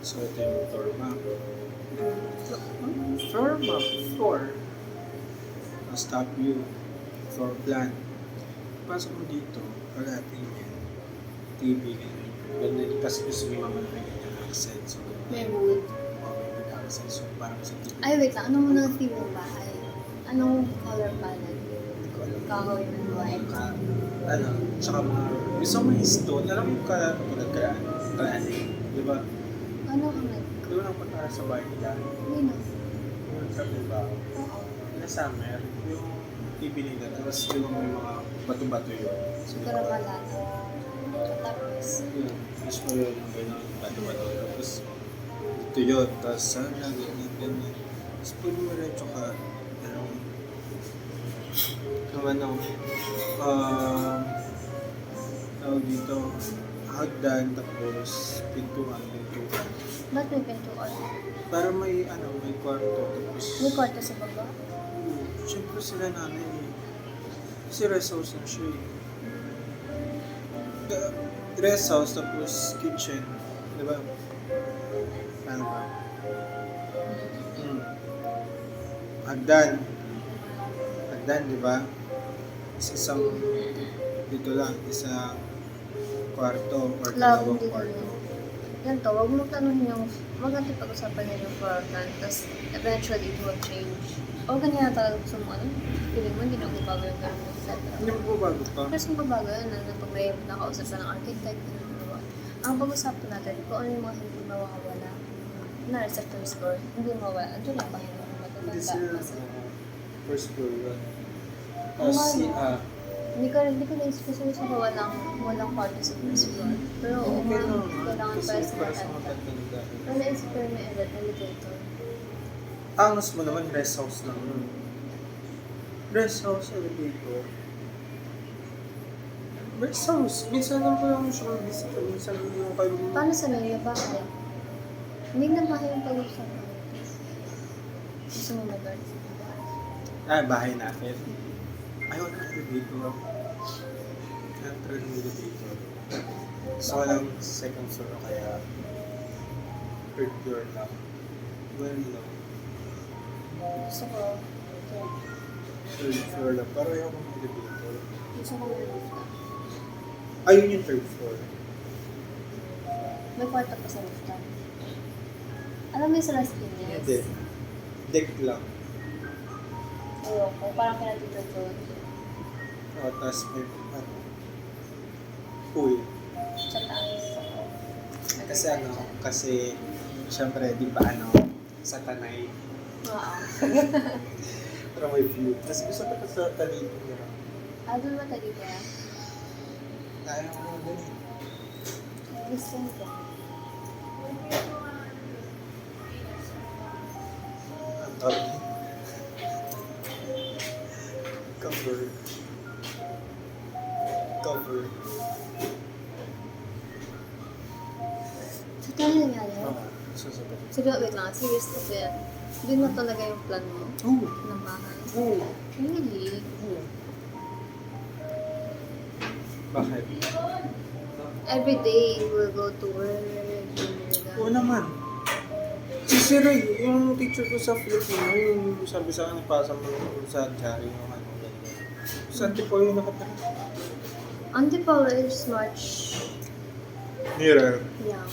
So, ito yung floor map. Floor map? Floor. Tapos top view. Floor plan. Pasok mo dito, pag-ating yan. TV, ganyan. Ganyan. Kasi gusto mo naman may ganyan accent. So, May wood. may good accent. So, parang sa TV. Ay, wait lang. Ano muna ang theme ng bahay? Anong color palette? Hindi ko alam. Kahoy ng white. Ano, tsaka mga, gusto mo yung stone, alam mo yung kalagkaraan, di ba? Ano ang nag... Di ba nang punta sa bahay nila? Hindi na. Yung sa ba? Oo. Na summer, yung TV nila, tapos yung may mga bato-bato yun. So, Siguro malata. Tapos, yun, gusto ko yun, yung gano'n, bato-bato. Tapos, ito yun, tapos sana, ganyan. Tapos pwede mo rin, tsaka, ano, tawag dito, hagdan, tapos pintuan. ba't may pintuan? Para may, may kwarto, tapos... May kwarto sa baba? Siyempre sila nanay eh. Kasi rest house na siya eh. Rest house, tapos kitchen. Di ba? Ano ba? Hagdan. Hagdan, di ba? Isang dito lang, isang kwarto or dalawang Hindi kwarto. naman. Yan to, huwag mo tanongin yung, maganda pag-usapan niya yung floor plan, tapos eventually it will change. O ganyan talaga gusto mo, ano? Feeling mo, hindi na magbabago yung gano'n, etc. Hindi mo bago pa? Pero kung magbabago yun, ano, pag may nakausap ka ng architect, ang pag-usapan natin, kung ano yung mga hindi mawawala. Na sa first floor, hindi mawawala. Doon lang ba yung Hindi matatanda? sila first floor yun. Ano? Kasi, Hindi ko na-isip kasi sa walang kwarto sa first floor. Pero okay lang. kailangan Kasi para sa para sa matanda. matanda. Pero naisip ko yung may elevator. Angas mo naman, rest house lang yun. Rest house, elevator. Rest house. Minsan lang ko lang siya visit. Minsan yung kayo mo. Paano sa may bahay? Hindi na bahay yung pag-usapan. Gusto mo mag-guard? Bahay natin. Ayaw na elevator. Enter ng elevator. So, walang second floor o kaya third floor lang. Well, no. Gusto ko. Third floor lang. Pero ayaw ko ng elevator. Gusto ko may rooftop. Ayun yung third floor. May kwarto pa sa rooftop. Alam mo yung sa Las Piñas? Hindi. Deck lang. Ayoko. Parang pinatito doon. O, tapos may pool. Sa taas. Kasi kasi syempre, di ba sa Tanay, Oo. pero may view. Kasi gusto ko sa Tanay nila. Doon ba tayo kaya? Kaya ko na din. Gusto ko. Ang tawag niya. Cover. Sa tayo nangyari? Sasagot. Sige, wait lang. Serious kasi doon na talaga yung plan mo Oo. ng bahay. Oo. Really? Bakit? Every day you will go to work. Oo naman. Si Ray, yung teacher ko sa Filipino, yung sabi sa akin, pasa mo sa diary yung ganyan. Sa Antipo yung nakatara. Antipolo is much Nearer. young.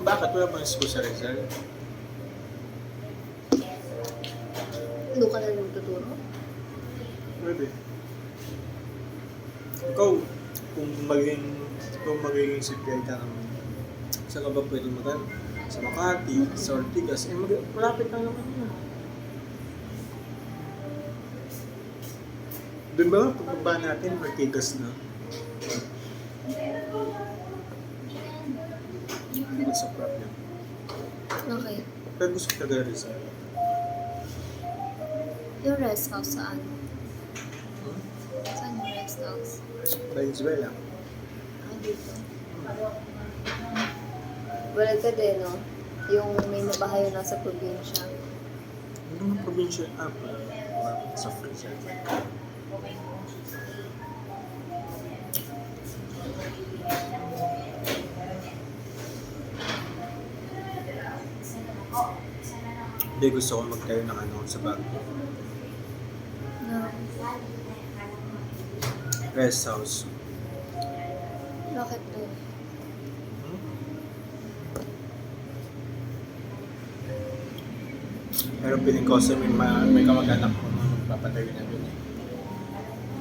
Bakit? Wala ba yung school sa Rizal? Doon ka na rin tuturo? Pwede. Ikaw, kung magiging CPI ka naman, saan ka ba pwede mag-ano? Sa Makati, sa Ortigas, malapit lang naman yun. Doon ba, pagbaba natin, Ortigas na. What's the problem? Okay. Pero gusto ko taga Rizal. Yung rest house saan? Saan yung rest house? Venezuela. Dito. Wala ka din, no? Yung may nabahay na nasa probinsya. Ano naman probinsya? Sa Rizal. Hindi, gusto ko magtayo ng ano sa Baguio. Na, Rest house. bakit doon? Hmm? Pero piling ko kasi may kamag-anak ko na magpapatayo na doon eh.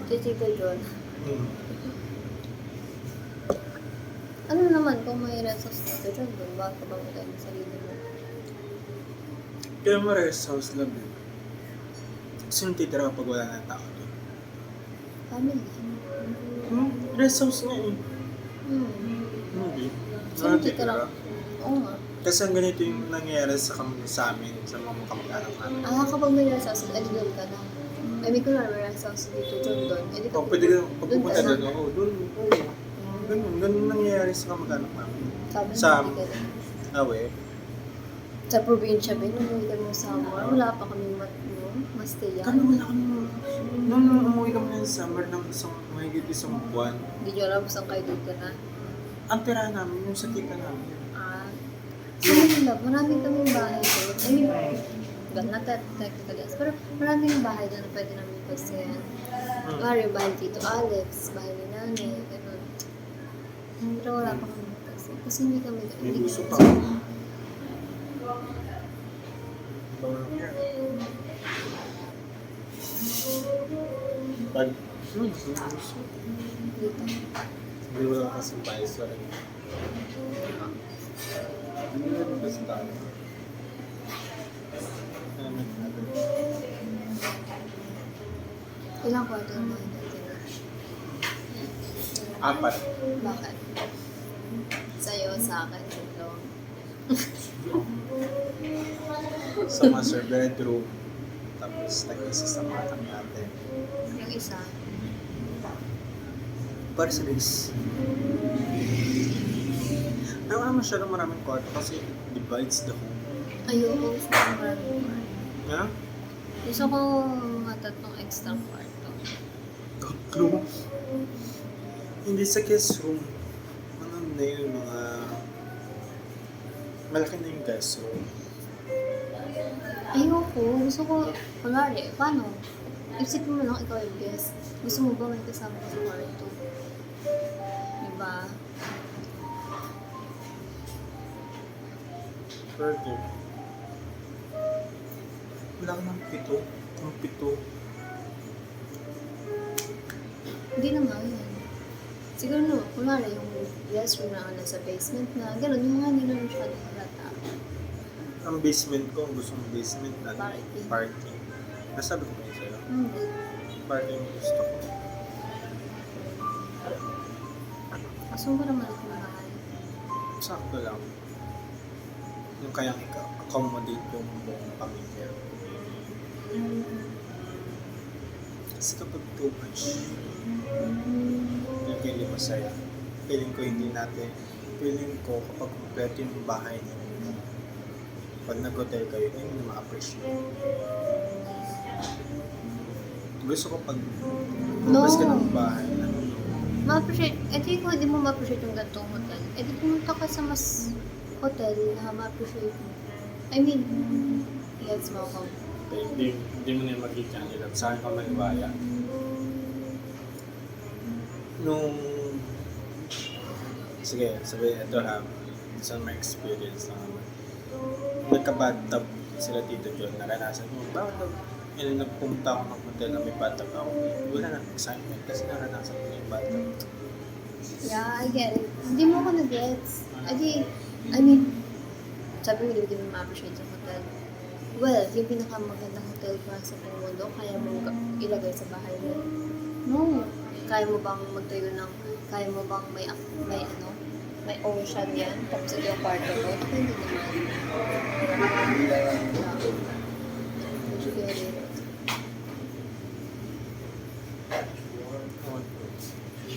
Tito John. Hmm. Ano naman kung may resos Tito John doon? Bakit ka ba magtayo ng sarili mo? Kaya mo rest house lang eh. Kasi yung titira kapag wala na tao doon. Family. Rest house nga eh. Hindi. Sino titira? Oo nga. Kasi ang ganito yung nangyayari sa amin, sa mga kamag-anak namin. Kapag may resos, edi doon ka na. I mean, kung may resos Tito John doon, edi ka Pwede ka pagpupunta ka na. doon. Oo, doon. Ganun nangyayari sa kamag-anak namin. Sabi Sa mo, hindi ka na. Awe. Sa probinsya ba, nung umuwi kami sa summer, wala pa kami mastayan. Kami wala kami. Nung umuwi kami ng summer ng mahigit isang buwan, Hindi nyo alam kung saan kayo doon ka na. ang tira namin, yung sa tita namin. Sa Manila, marami kaming bahay doon. I mean, well, not that technically, pero maraming bahay doon na pwede namin pagsayan. Mari, bahay ni Tito Alex, bahay ni Nanay, gano'n. Pero wala pa kami pagsayan. Kasi hindi kami May gusto pa. Pag, gusto. dito. Hindi wala kasi bahay sa rin. Hindi wala kasi tayo. Ilang kwarto yung bahay natin? 4. Bakit? Sa'yo, sa akin, ito. Sa master bedroom. Tapos nag-isa sa mga anak natin. Yung isa. Para sa this. Ayaw ka masyadong maraming kwarto kasi it divides the home. Ayoko, gusto ko maraming kwarto. Ha? Gusto ko mga tatlong extra kwarto. Tatlo. Hindi sa guest room. Ano na yun, mga... Malaki na yung guest room. Ayoko, gusto ko, kunwari, paano? Isipin mo lang ikaw yung guest. Gusto mo ba may kasama ka sa kwarto? Diba? Pwede. Wala ka ng 7. Ang 7. Hindi naman yan. Siguro no, kunwari yung guest room na nasa basement na, gano'n, yung mga hindi na masyadong halata. Ang basement ko, ang gusto mong basement na Party. party. Nasabi ko ba yun sa'yo? Hindi. Party yung gusto ko. Kaso mo naman ako bahay. Sakto lang. Yung kayang accommodate yung buong pamilya. Kasi kapag too much, yung hindi masaya. Feeling ko kapag kompleto yung bahay niyo, pag nag-hotel kayo, hindi na ma-appreciate. Gusto ko pag lumabas ka ng bahay, Ma-appreciate, kung hindi mo ma-appreciate yung gantong hotel, di pumunta ka sa mas hotel na ma-appreciate mo. I mean, gets mo ako. hindi mo na yung makita nila. Sa akin ka maniwala. Sige, sabi ito ha, sa my experience na naman. Nagka-bathtub sila Tito John, naranasan mo, bakit nagpunta ako ng hotel na may bathtub? Ako, wala na excitement kasi naranasan ko yung bathtub. Yeah, I get it. Hindi mo ako na-gets. I mean, sabi mo, hindi mo ma-appreciate yung hotel. Well, yung pinakamagandang hotel para sa buong mundo, kaya mo ilagay sa bahay mo. No. Kaya mo bang magtayo ng, kaya mo bang may ocean yan, tapos ito yung kwarto mo? Hindi naman. Would you get it?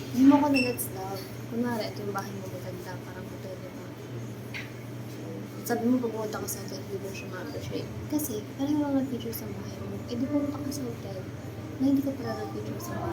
Hindi mo ko na-gets, love. Kunwari, ito yung bahay mo maganda, parang hotel, diba? Sabi mo, pupunta ka sa hotel, hindi mo siya ma-appreciate. Kasi, pareho lang ng picture sa bahay mo. Di pumunta ka sa hotel, na hindi ka pala ng picture sa bahay.